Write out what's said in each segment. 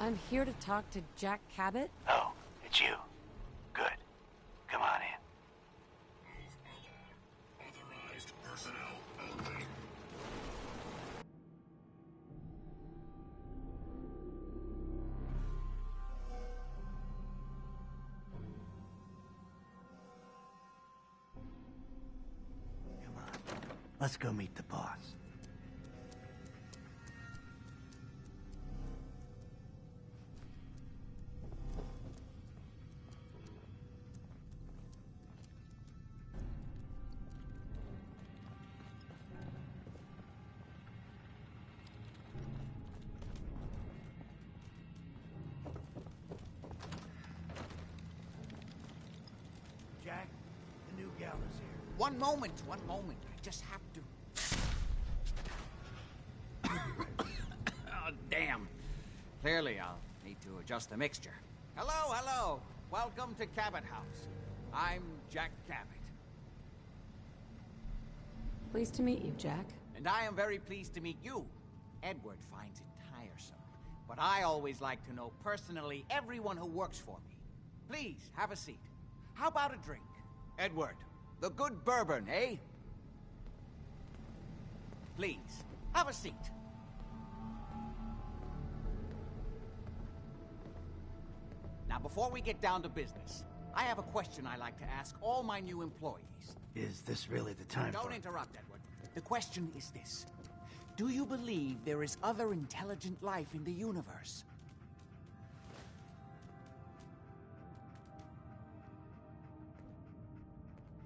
I'm here to talk to Jack Cabot. Oh, it's you. Good. Come on in. Move along. Authorized personnel only. Come on. Let's go meet the boss. Jack, the new gal is here. One moment. I just have to... Oh, damn. Clearly, I'll need to adjust the mixture. Hello. Welcome to Cabot House. I'm Jack Cabot. Pleased to meet you, Jack. And I am very pleased to meet you. Edward finds it tiresome, but I always like to know personally everyone who works for me. Please, have a seat. How about a drink? Edward, the good bourbon, eh? Please, have a seat. Now, before we get down to business, I have a question I like to ask all my new employees. Is this really the time Don't for... interrupt, Edward. The question is this. Do you believe there is other intelligent life in the universe?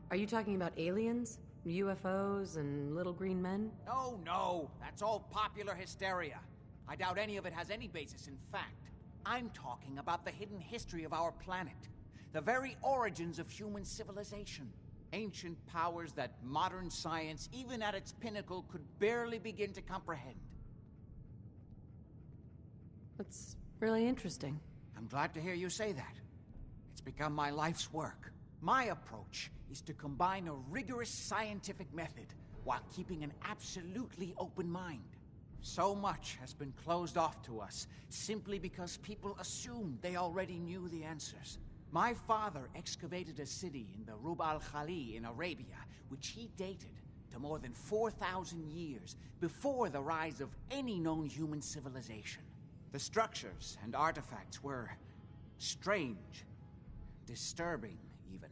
Are you talking about aliens? UFOs and little green men? No. That's all popular hysteria. I doubt any of it has any basis in fact. I'm talking about the hidden history of our planet. The very origins of human civilization. Ancient powers that modern science, even at its pinnacle, could barely begin to comprehend. That's really interesting. I'm glad to hear you say that. It's become my life's work. My approach is to combine a rigorous scientific method while keeping an absolutely open mind. So much has been closed off to us simply because people assumed they already knew the answers. My father excavated a city in the Rub al-Khali in Arabia, which he dated to more than 4,000 years before the rise of any known human civilization. The structures and artifacts were strange, disturbing even.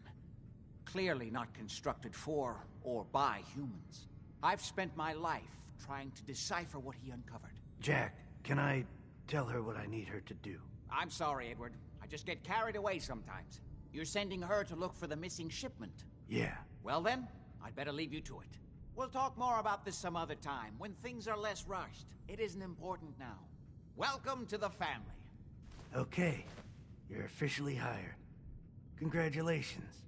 Clearly not constructed for or by humans. I've spent my life trying to decipher what he uncovered. Jack, can I tell her what I need her to do? I'm sorry, Edward. I just get carried away sometimes. You're sending her to look for the missing shipment. Yeah. Well then, I'd better leave you to it. We'll talk more about this some other time, when things are less rushed. It isn't important now. Welcome to the family. Okay. You're officially hired. Congratulations.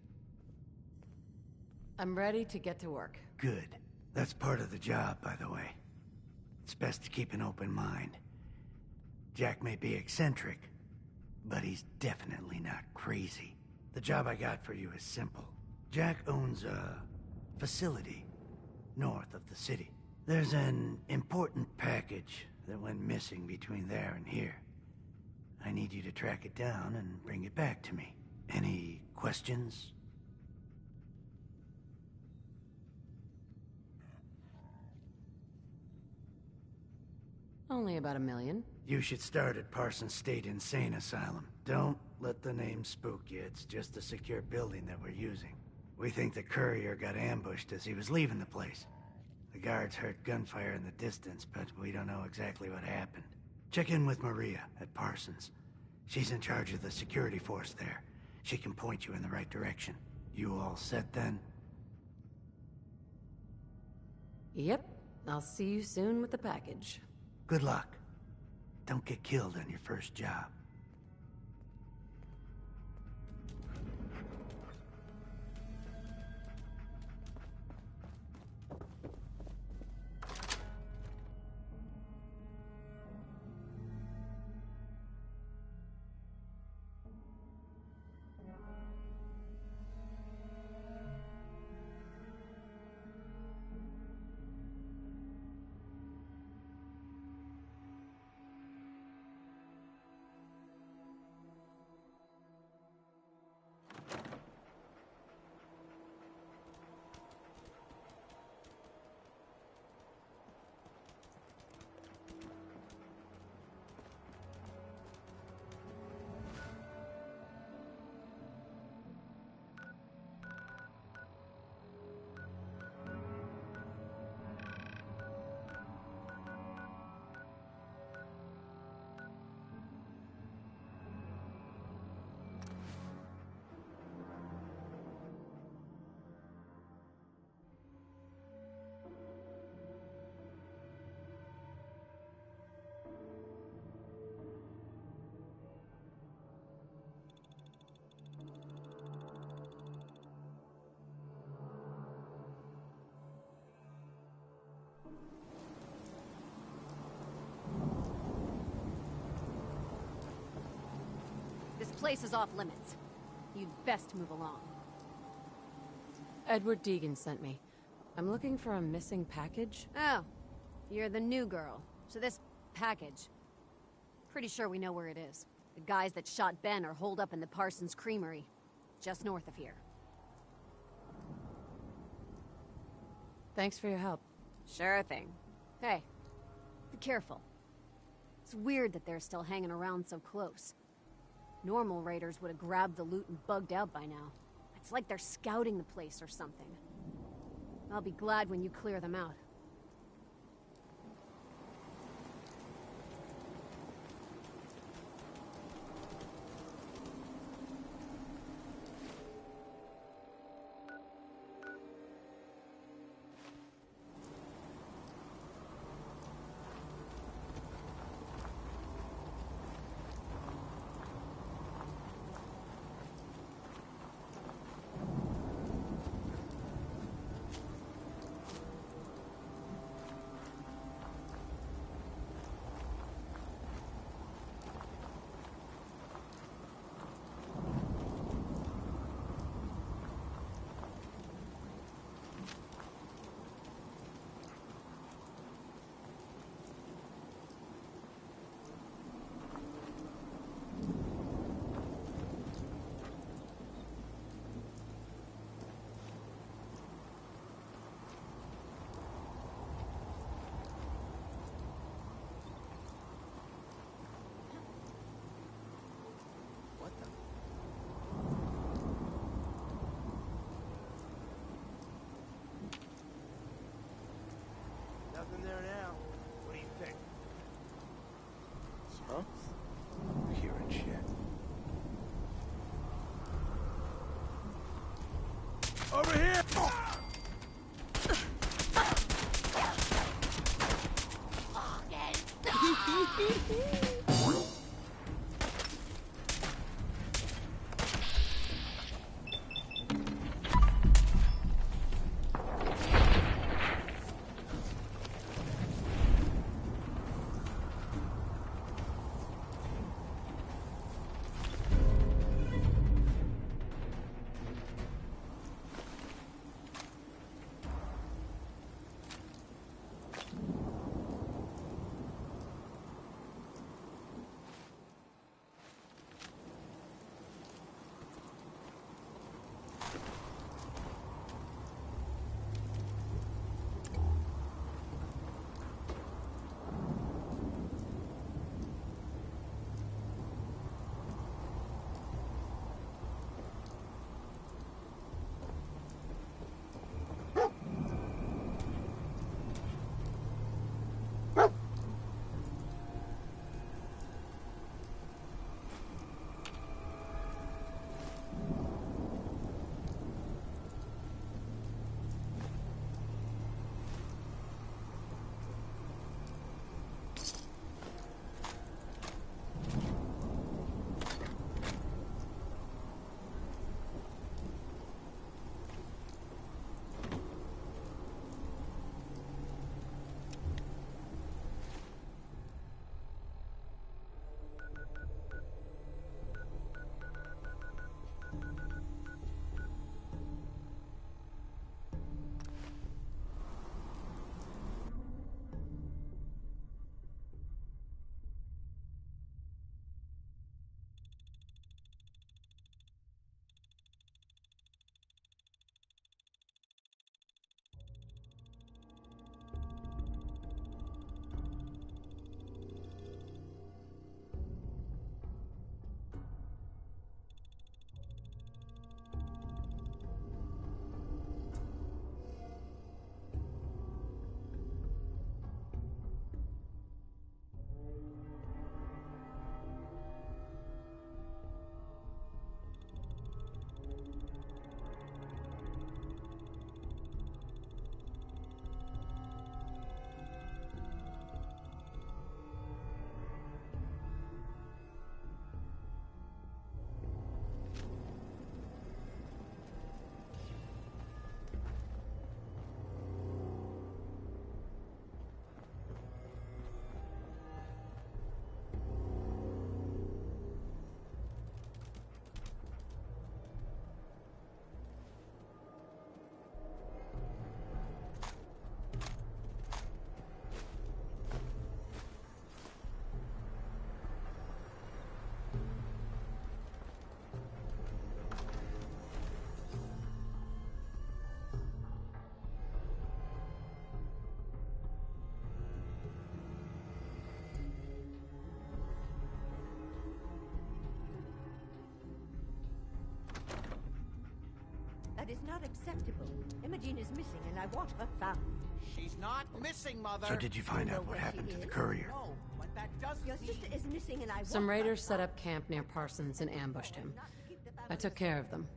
I'm ready to get to work. Good. That's part of the job, by the way. It's best to keep an open mind. Jack may be eccentric, but he's definitely not crazy. The job I got for you is simple. Jack owns a facility north of the city. There's an important package that went missing between there and here. I need you to track it down and bring it back to me. Any questions? Only about 1 million. You should start at Parsons State Insane Asylum. Don't let the name spook you. It's just a secure building that we're using. We think the courier got ambushed as he was leaving the place. The guards heard gunfire in the distance, but we don't know exactly what happened. Check in with Maria at Parsons. She's in charge of the security force there. She can point you in the right direction. You all set then? Yep. I'll see you soon with the package. Good luck. Don't get killed on your first job. place is off limits. You'd best move along. Edward Deegan sent me. I'm looking for a missing package. Oh, you're the new girl. So this package... Pretty sure we know where it is. The guys that shot Ben are holed up in the Parsons Creamery, just north of here. Thanks for your help. Sure thing. Hey, be careful. It's weird that they're still hanging around so close. Normal raiders would have grabbed the loot and bugged out by now. It's like they're scouting the place or something. I'll be glad when you clear them out. Nothing there now. What do you think? Huh? Hearing shit. Over here! That is not acceptable. Imogene is missing, and I want her found. She's not missing, Mother. So did you find out what happened to the courier? No, but that doesn't Your mean... sister is missing, and I want Some raiders her set found. up camp near Parsons and ambushed him. I took care of them.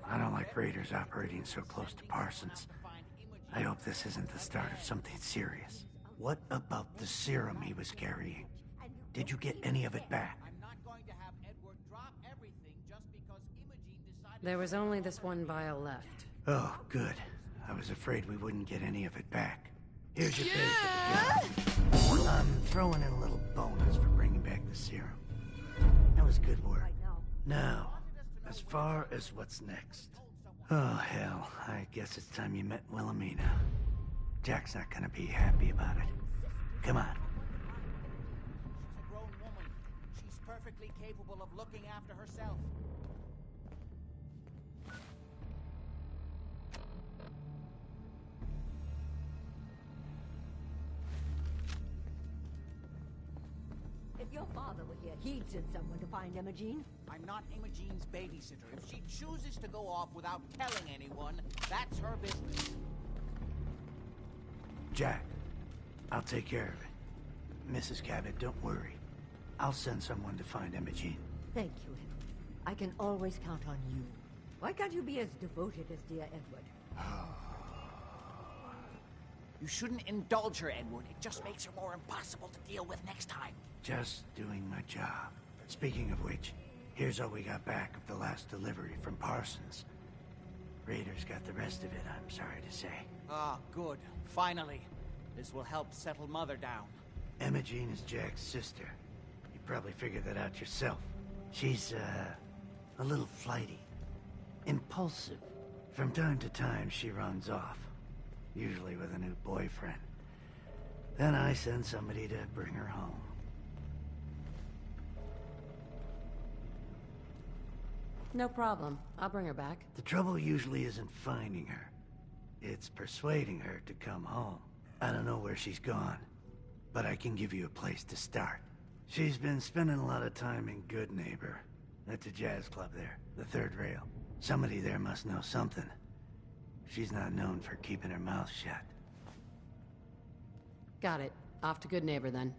I don't like raiders operating so close to Parsons. I hope this isn't the start of something serious. What about the serum he was carrying? Did you get any of it back? I'm not going to have Edward drop everything just because Imogene decided... There was only this one vial left. Oh, good. I was afraid we wouldn't get any of it back. Here's your pay for the job. I'm throwing in a little bonus for bringing back the serum. That was good work. Right now. Now, as far as what's next. Oh, hell. I guess it's time you met Wilhelmina. Jack's not gonna be happy about it. Come on. She's a grown woman. She's perfectly capable of looking after herself. If your father were here, he'd send someone to find Imogene. I'm not Imogene's babysitter. If she chooses to go off without telling anyone, that's her business. Jack, I'll take care of it. Mrs. Cabot, don't worry. I'll send someone to find Imogene. Thank you, Henry. I can always count on you. Why can't you be as devoted as dear Edward? You shouldn't indulge her, Edward. It just makes her more impossible to deal with next time. Just doing my job. Speaking of which, here's all we got back of the last delivery from Parsons. Raiders got the rest of it, I'm sorry to say. Ah, good. Finally. This will help settle Mother down. Imogene is Jack's sister. You probably figured that out yourself. She's, a little flighty. Impulsive. From time to time, she runs off. Usually with a new boyfriend. Then I send somebody to bring her home. No problem. I'll bring her back. The trouble usually isn't finding her. It's persuading her to come home. I don't know where she's gone, but I can give you a place to start. She's been spending a lot of time in Good Neighbor. That's a jazz club there, the third rail. Somebody there must know something. She's not known for keeping her mouth shut. Got it. Off to Good Neighbor, then.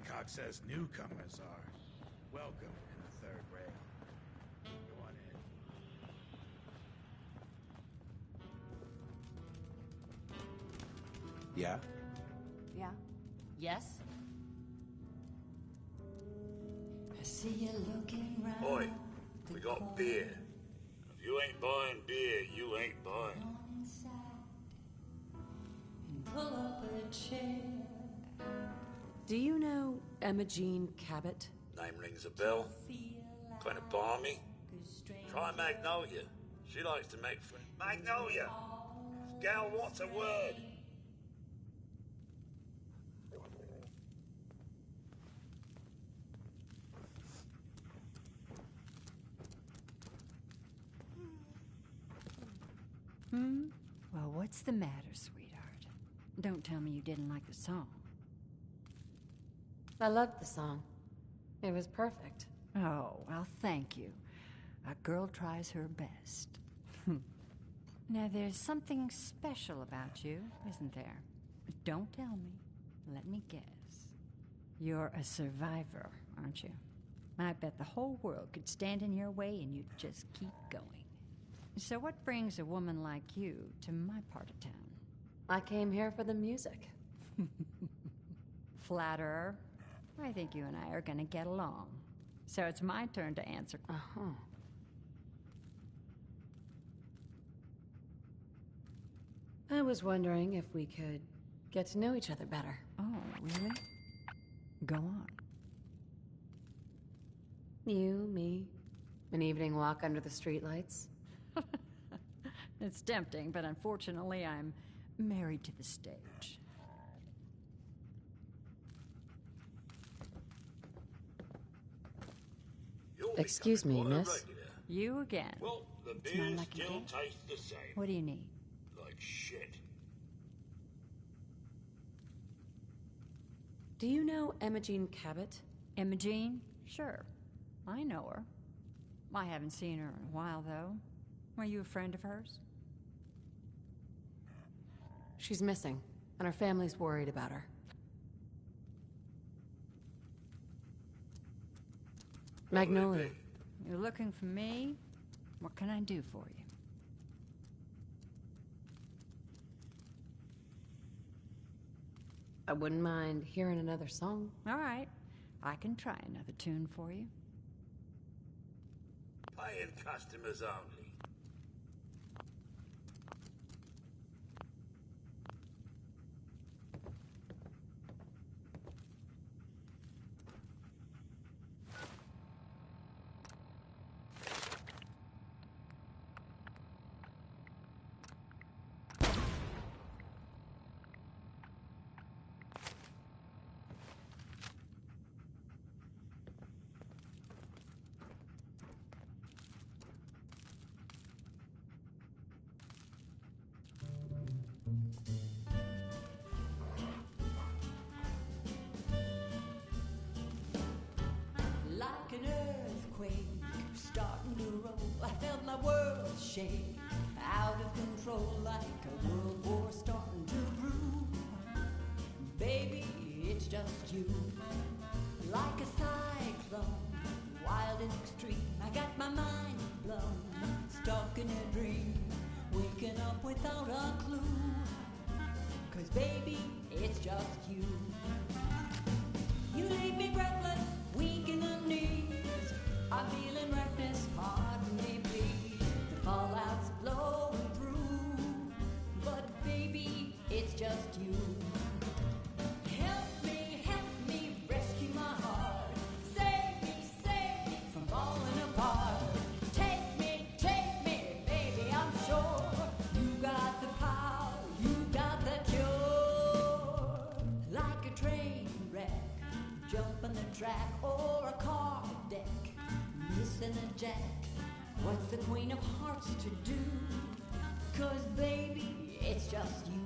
Hancock says newcomers are welcome in the third rail. Go on in. Yeah? Yeah? Yes? I see you looking round. Oi, we got beer. If you ain't buying beer, you ain't buying. Pull up a chair. Do you know Emma Jean Cabot? Name rings a bell. Kind of balmy. Try Magnolia. She likes to make friends. Magnolia! Gal, what's a word? Well, what's the matter, sweetheart? Don't tell me you didn't like the song. I loved the song. It was perfect. Oh, well, thank you. A girl tries her best. Now, there's something special about you, isn't there? Don't tell me. Let me guess. You're a survivor, aren't you? I bet the whole world could stand in your way and you'd just keep going. So what brings a woman like you to my part of town? I came here for the music. Flatterer. I think you and I are gonna get along. So it's my turn to answer. Uh-huh. I was wondering if we could get to know each other better. Oh, really? Go on. You, me, an evening walk under the streetlights. It's tempting, but unfortunately I'm married to the stage. Excuse me, miss. You again. Well, the It's my beer lucky still day. tastes the same. What do you need? Like shit. Do you know Emma Jean Cabot? Emma Jean? Sure. I know her. I haven't seen her in a while, though. Were you a friend of hers? She's missing, and her family's worried about her. Magnolia. You're looking for me? What can I do for you? I wouldn't mind hearing another song. All right. I can try another tune for you. Paying customers only. Like an earthquake starting to roll, I felt my world shake out of control, like a world war starting to brew. Baby, it's just you. Like a cyclone, wild and extreme, I got my mind blown, stuck in a dream, waking up without a clue. 'Cause baby, it's just you. You leave me breathless, weak in the knees. I'm feeling reckless, pardon me please. The fallout's blowing through, but baby, it's just you. Help me, rescue my heart. Save me from falling apart. Take me, baby, I'm sure you got the power, you got the cure. Like a train wreck, jumping the track, or a car deck, missing a jack. What's the Queen of Hearts to do? 'Cause baby, it's just you.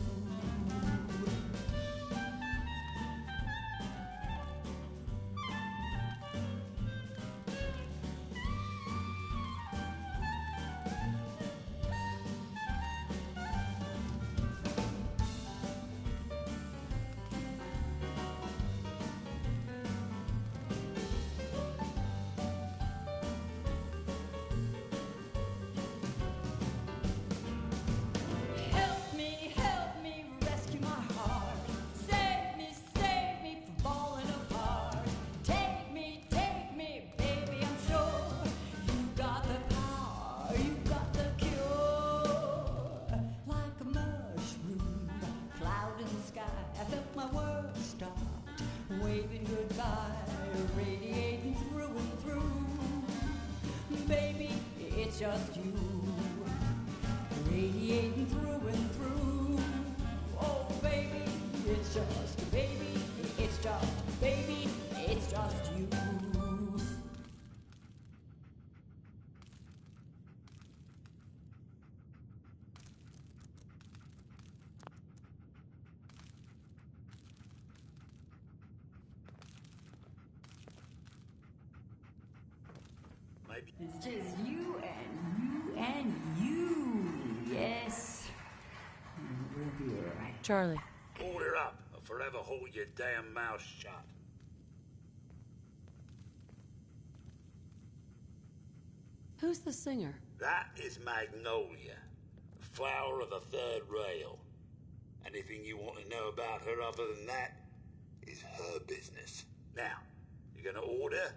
waving goodbye, radiating through and through. Baby, it's just you, radiating through and through. Oh, baby, it's just, baby, it's just, baby, it's just you. Maybe. It's just you and you and you. Yes. We'll be all right. Charlie. Order up or forever hold your damn mouth shut. Who's the singer? That is Magnolia, flower of the third rail. Anything you want to know about her other than that is her business. Now, you gonna order?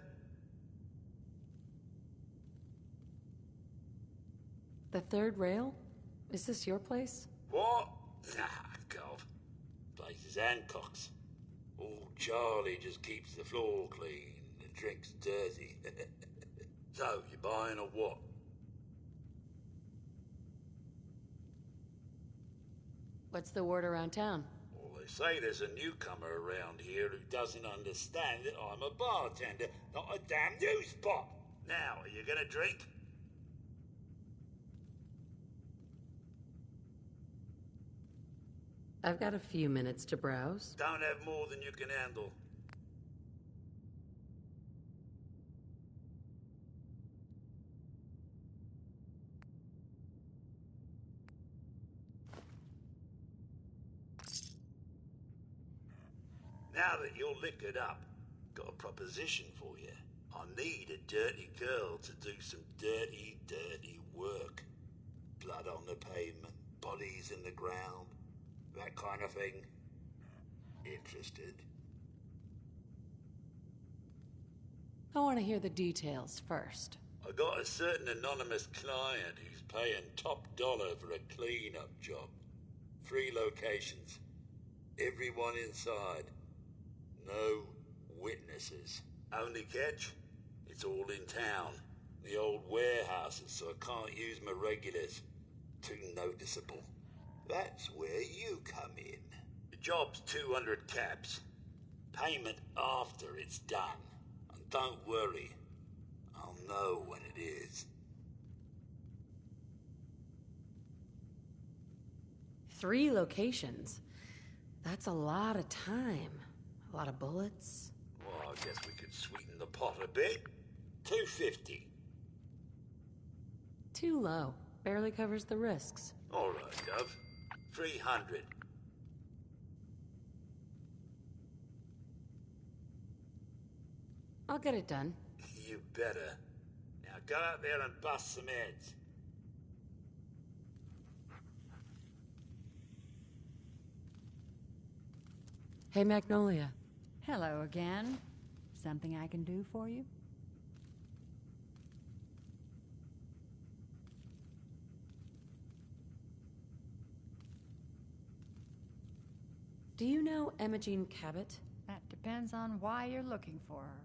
The third rail? Is this your place? What? Nah, Gov. Place is Hancock's. Old Charlie just keeps the floor clean and drinks dirty. So, you buying or what? What's the word around town? Well, they say there's a newcomer around here who doesn't understand that I'm a bartender, not a damn news pot. Now, are you gonna drink? I've got a few minutes to browse. Don't have more than you can handle. Now that you're liquored up, got a proposition for you. I need a dirty girl to do some dirty, dirty work. Blood on the pavement, bodies in the ground, that kind of thing. Interested? I want to hear the details first. I got a certain anonymous client who's paying top dollar for a clean-up job. 3 locations. Everyone inside. No witnesses. Only catch? It's all in town. The old warehouses, so I can't use my regulars. Too noticeable. That's where you come in. The job's 200 caps. Payment after it's done. And don't worry, I'll know when it is. 3 locations. That's a lot of time. A lot of bullets. Well, I guess we could sweeten the pot a bit. 250. Too low. Barely covers the risks. All right, Gov. 300. I'll get it done. You better. Now go out there and bust some heads. Hey, Magnolia. Hello again. Something I can do for you? Do you know Imogene Cabot? That depends on why you're looking for her.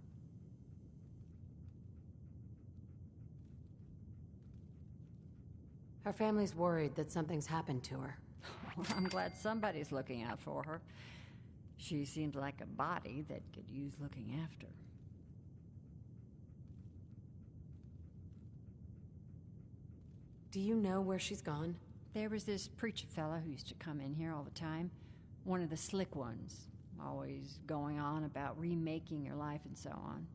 Her family's worried that something's happened to her. Well, I'm glad somebody's looking out for her. She seems like a body that could use looking after. Do you know where she's gone? There was this preacher fella who used to come in here all the time. One of the slick ones. Always going on about remaking your life and so on.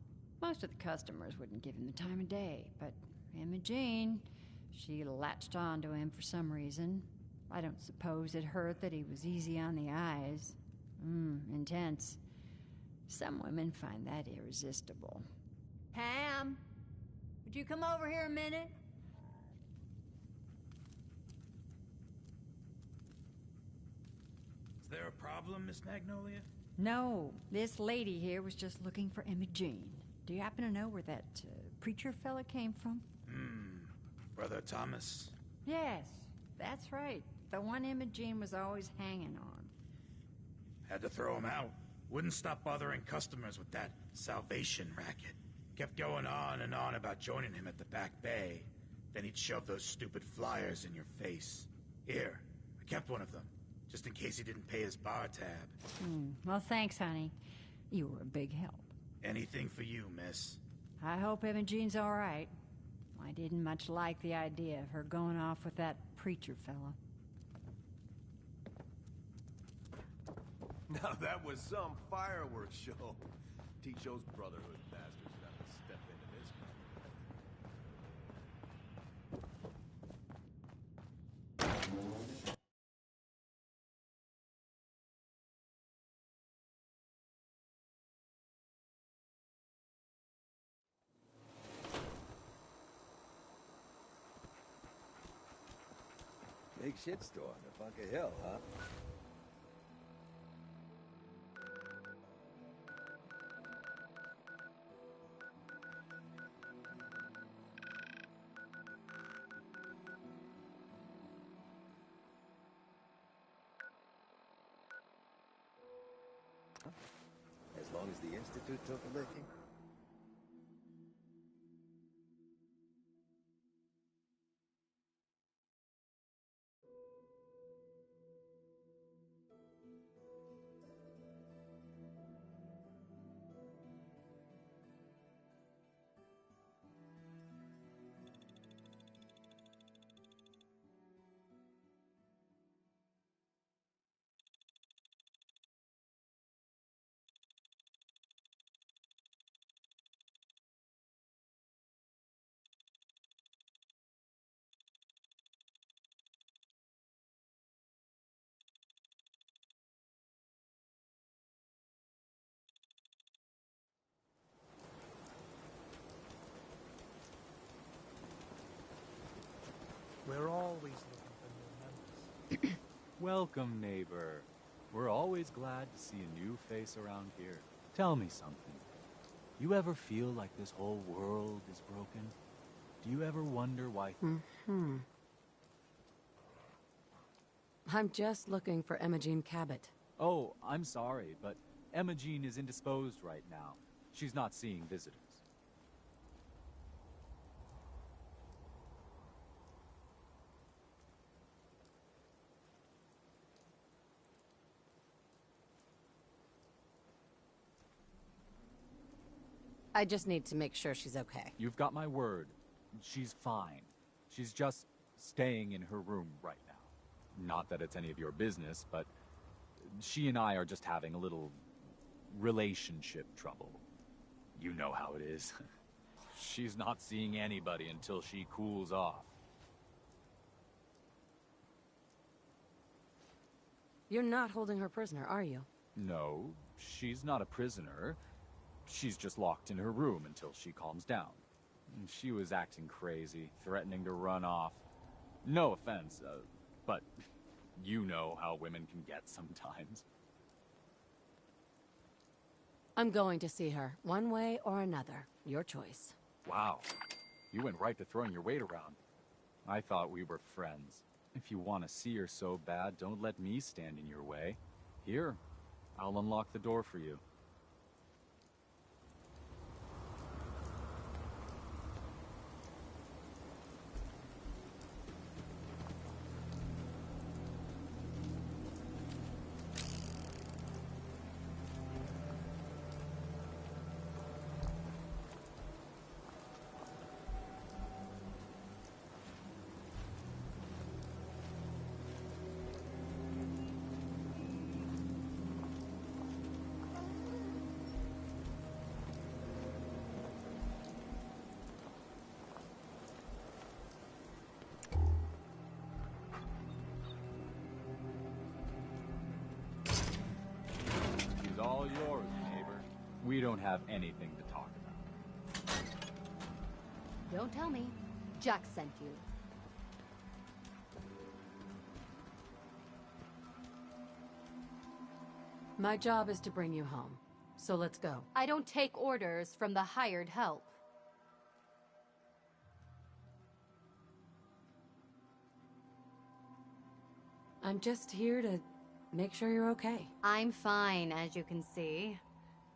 Most of the customers wouldn't give him the time of day, but Imogene, she latched on to him for some reason. I don't suppose it hurt that he was easy on the eyes. Intense. Some women find that irresistible. Pam, would you come over here a minute? Is there a problem, Miss Magnolia? No, this lady here was just looking for Imogene. Do you happen to know where that preacher fella came from? Brother Thomas? Yes, that's right. The one Imogene was always hanging on. Had to throw him out. Wouldn't stop bothering customers with that salvation racket. Kept going on and on about joining him at the back bay. Then he'd shove those stupid flyers in your face. Here, I kept one of them, just in case he didn't pay his bar tab. Well, thanks, honey. You were a big help. Anything for you, miss. I hope Imogene's all right. I didn't much like the idea of her going off with that preacher fella. Now that was some fireworks show. T-Show's Brotherhood bastards would have to step into this Big shitstorm in Bunker Hill, huh? As long as the Institute took a licking. We're always looking for new members. Welcome, neighbor. We're always glad to see a new face around here. Tell me something. You ever feel like this whole world is broken? Do you ever wonder why... I'm just looking for Imogen Cabot. Oh, I'm sorry, but Imogen is indisposed right now. She's not seeing visitors. I just need to make sure she's okay. You've got my word. She's fine. She's just staying in her room right now. Not that it's any of your business, but she and I are just having a little relationship trouble. You know how it is. She's not seeing anybody until she cools off. You're not holding her prisoner, are you? No, she's not a prisoner. She's just locked in her room until she calms down. She was acting crazy, threatening to run off. No offense, but you know how women can get sometimes. I'm going to see her, one way or another. Your choice. Wow, you went right to throwing your weight around. I thought we were friends. If you want to see her so bad, don't let me stand in your way. Here, I'll unlock the door for you. All yours, neighbor. We don't have anything to talk about. Don't tell me. Jack sent you. My job is to bring you home. So let's go. I don't take orders from the hired help. I'm just here to make sure you're okay. I'm fine, as you can see.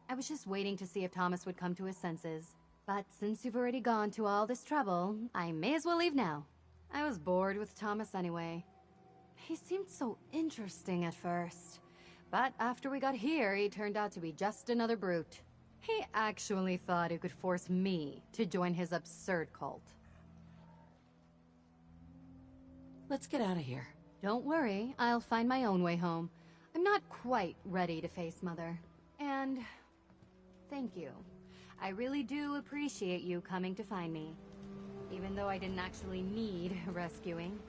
I was just waiting to see if Thomas would come to his senses. But since you've already gone to all this trouble, I may as well leave now. I was bored with Thomas anyway. He seemed so interesting at first. But after we got here, he turned out to be just another brute. He actually thought he could force me to join his absurd cult. Let's get out of here. Don't worry, I'll find my own way home. I'm not quite ready to face Mother. And thank you. I really do appreciate you coming to find me. Even though I didn't actually need rescuing.